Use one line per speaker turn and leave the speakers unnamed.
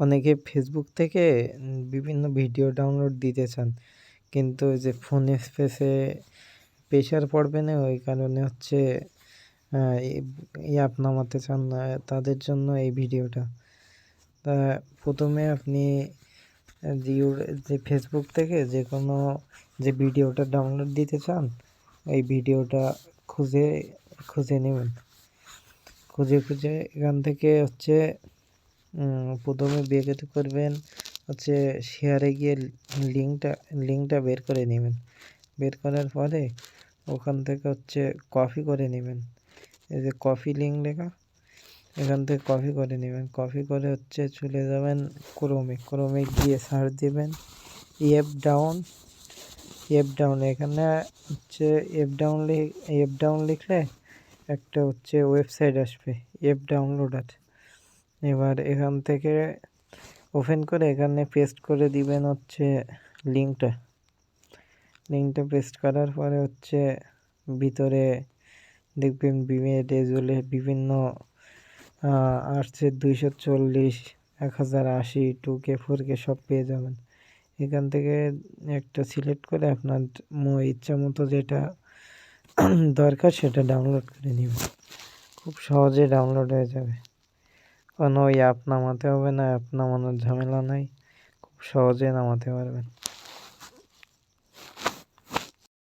অনেকে ফেসবুক থেকে বিভিন্ন ভিডিও ডাউনলোড দিতে চান, কিন্তু ওই যে ফোন স্পেসে প্রেশার পড়বে না, ওই কারণে হচ্ছে অ্যাপ নামাতে চান না। তাদের জন্য এই ভিডিওটা। তা প্রথমে আপনি যে ফেসবুক থেকে যে কোনো যে ভিডিওটা ডাউনলোড দিতে চান, এই ভিডিওটা খুঁজে খুঁজে নেবেন। খুঁজে এখান থেকে হচ্ছে প্রথমে বের করবেন হচ্ছে শেয়ারে গিয়ে লিঙ্কটা বের করে নেবেন। বের করার পরে ওখান থেকে হচ্ছে কপি করে নেবেন। এই যে কপি লিঙ্ক লেখা, এখান থেকে কপি করে নেবেন। কপি করে হচ্ছে চলে যাবেন ক্রোমে গিয়ে সার্চ দেবেন অ্যাপ ডাউন। এখানে হচ্ছে অ্যাপ ডাউন লিখলে একটা হচ্ছে ওয়েবসাইট আসবে, অ্যাপ ডাউনলোডার। এবার এখান থেকে ওপেন করে এখানে পেস্ট করে দিবেন হচ্ছে লিঙ্কটা পেস্ট করার পরে হচ্ছে ভিতরে দেখবেন রেজুলে বিভিন্ন আসছে 240, 1080, 2K 4K সব পেয়ে যাবেন। এখান থেকে একটা সিলেক্ট করে আপনার ইচ্ছা মতো যেটা দরকার সেটা ডাউনলোড করে নেবেন। খুব সহজে ডাউনলোড হয়ে যাবে, কোনো অ্যাপ নামাতে হবে না, অ্যাপ নামানোর ঝামেলা নাই, খুব সহজে নামাতে পারবেন।